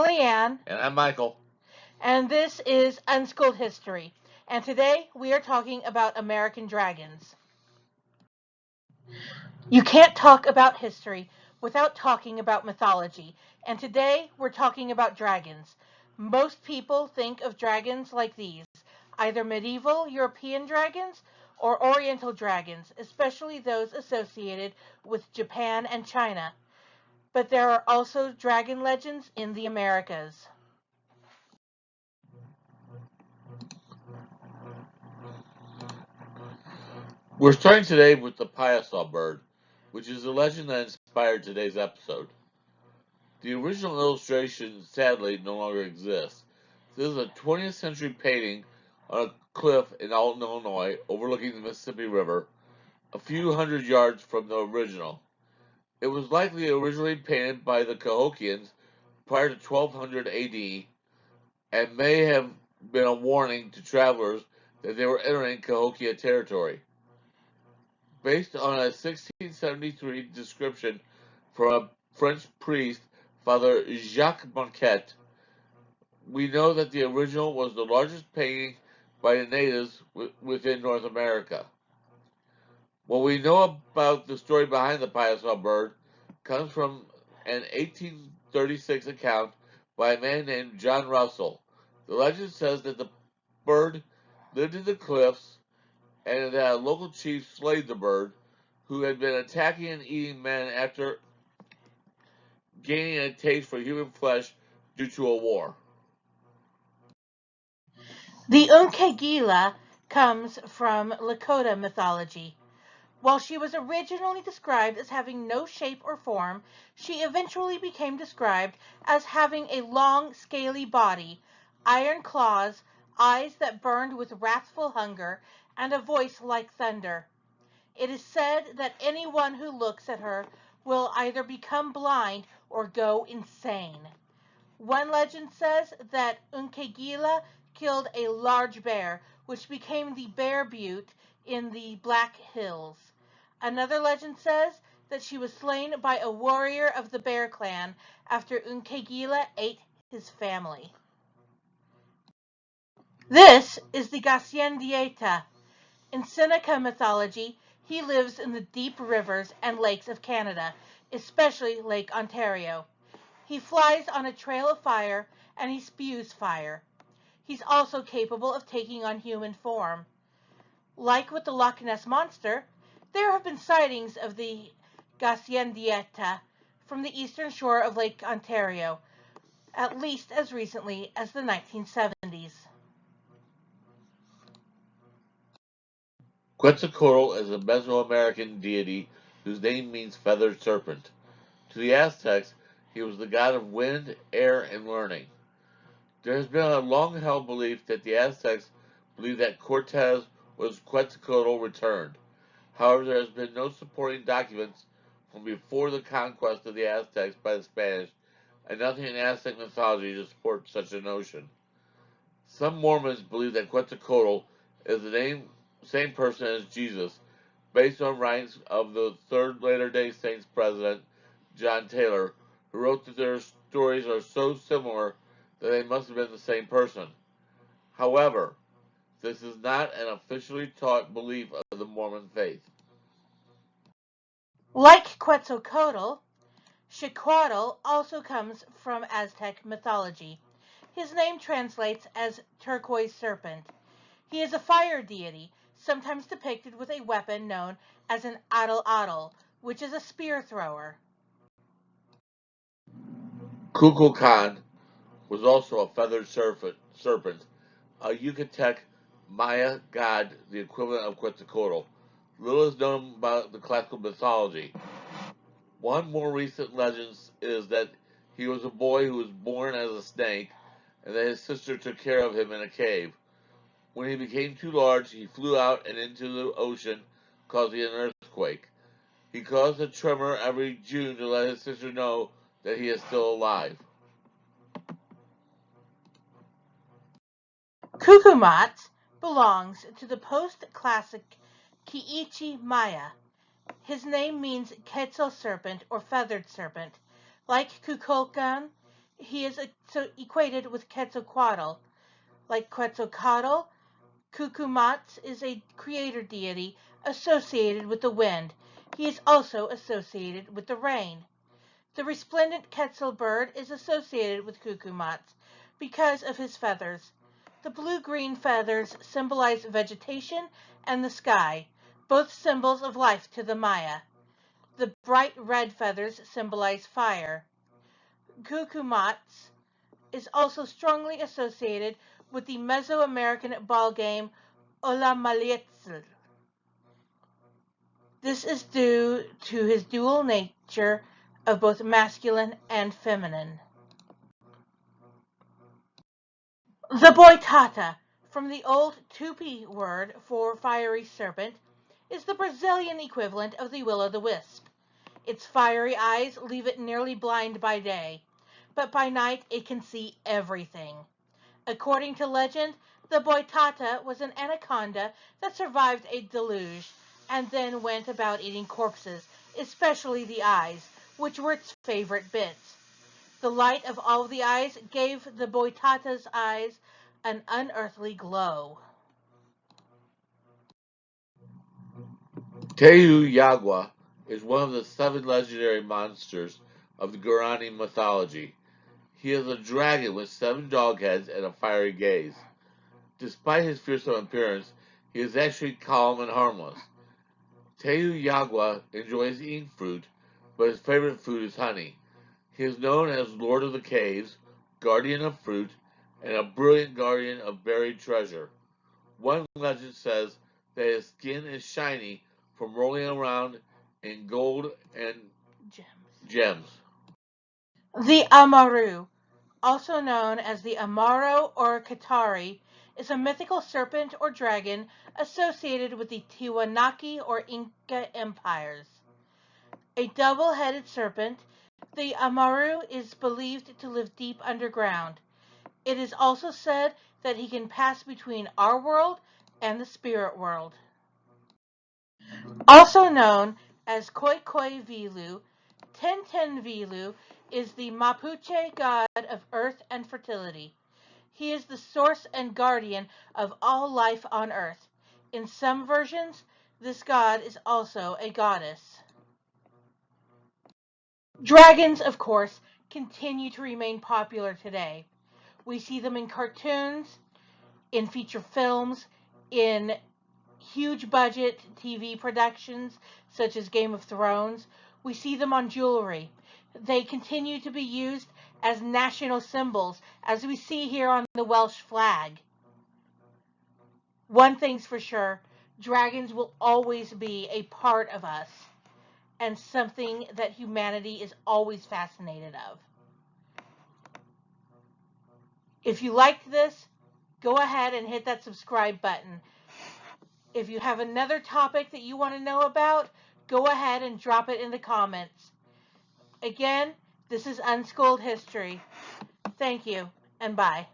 Leanne. And I'm Michael. And this is Unschooled History. And today we are talking about American dragons. You can't talk about history without talking about mythology. And today we're talking about dragons. Most people think of dragons like these, either medieval European dragons or Oriental dragons, especially those associated with Japan and China. But there are also dragon legends in the Americas. We're starting today with the Piasaw bird, which is the legend that inspired today's episode. The original illustration, sadly, no longer exists. This is a 20th century painting on a cliff in Alton, Illinois, overlooking the Mississippi River, a few hundred yards from the original. It was likely originally painted by the Cahokians prior to 1200 AD and may have been a warning to travelers that they were entering Cahokia territory. Based on a 1673 description from a French priest, Father Jacques Marquette, we know that the original was the largest painting by the natives within North America. What we know about the story behind the Piasaw bird comes from an 1836 account by a man named John Russell. The legend says that the bird lived in the cliffs and that a local chief slayed the bird, who had been attacking and eating men after gaining a taste for human flesh due to a war. The Unkegila comes from Lakota mythology. While she was originally described as having no shape or form, she eventually became described as having a long, scaly body, iron claws, eyes that burned with wrathful hunger, and a voice like thunder. It is said that anyone who looks at her will either become blind or go insane. One legend says that Unkegila killed a large bear, which became the Bear Butte in the Black Hills. Another legend says that she was slain by a warrior of the Bear Clan after Unkegila ate his family. This is the Gaussian Vieta. In Seneca mythology, he lives in the deep rivers and lakes of Canada, especially Lake Ontario. He flies on a trail of fire and he spews fire. He's also capable of taking on human form. Like with the Loch Ness Monster, there have been sightings of the Gaussian Vieta from the eastern shore of Lake Ontario, at least as recently as the 1970s. Quetzalcoatl is a Mesoamerican deity whose name means feathered serpent. To the Aztecs, he was the god of wind, air, and learning. There has been a long held belief that the Aztecs believed that Cortez was Quetzalcoatl returned. However, there has been no supporting documents from before the conquest of the Aztecs by the Spanish, and nothing in Aztec mythology to support such a notion. Some Mormons believe that Quetzalcoatl is the same person as Jesus, based on writings of the Third Latter-day Saints president, John Taylor, who wrote that their stories are so similar that they must have been the same person. However, this is not an officially taught belief of the Mormon faith. Like Quetzalcoatl, Xicoatl also comes from Aztec mythology. His name translates as turquoise serpent. He is a fire deity, sometimes depicted with a weapon known as an atl, which is a spear thrower. Kukulkan was also a feathered serpent, a Yucatec Maya god, the equivalent of Quetzalcoatl. Little is known about the classical mythology. One more recent legend is that he was a boy who was born as a snake, and that his sister took care of him in a cave. When he became too large, he flew out and into the ocean, causing an earthquake. He caused a tremor every June to let his sister know that he is still alive. Kukumots belongs to the post-classic Kiichi Maya. His name means Quetzal serpent or feathered serpent. Like Kukulkan, He is equated with Quetzalcoatl. Like Quetzalcoatl, Kukumots is a creator deity associated with the wind. He is also associated with the rain. The resplendent Quetzal bird is associated with Kukumots because of his feathers. The blue-green feathers symbolize vegetation and the sky, both symbols of life to the Maya. The bright red feathers symbolize fire. Kukumots is also strongly associated with the Mesoamerican ball game Olamalietzel. This is due to his dual nature of both masculine and feminine. The boy Tata, from the old Tupi word for fiery serpent, is the Brazilian equivalent of the will-o'-the-wisp. Its fiery eyes leave it nearly blind by day, but by night it can see everything. According to legend, the boy Tata was an anaconda that survived a deluge and then went about eating corpses, especially the eyes, which were its favorite bits. The light of all the eyes gave the boy Tata's eyes an unearthly glow. Yahwah is one of the 7 legendary monsters of the Guarani mythology. He is a dragon with 7 dog heads and a fiery gaze. Despite his fearsome appearance, he is actually calm and harmless. Yahwah enjoys eating fruit, but his favorite food is honey. He is known as Lord of the Caves, Guardian of Fruit, and a brilliant guardian of buried treasure. One legend says that his skin is shiny from rolling around in gold and gems. The Amaru, also known as the Amaru or Katari, is a mythical serpent or dragon associated with the Tiwanaku or Inca empires. A double-headed serpent, the Amaru is believed to live deep underground. It is also said that he can pass between our world and the spirit world. Also known as Koi Koi Villu, Ten Villu is the Mapuche god of earth and fertility. He is the source and guardian of all life on earth. In some versions, this god is also a goddess. Dragons, of course, continue to remain popular today. We see them in cartoons, in feature films, in huge budget TV productions such as Game of Thrones. We see them on jewelry. They continue to be used as national symbols, as we see here on the Welsh flag. One thing's for sure, dragons will always be a part of us and something that humanity is always fascinated of. If you liked this, go ahead and hit that subscribe button. If you have another topic that you want to know about, go ahead and drop it in the comments. Again, this is Unschooled History. Thank you, and bye.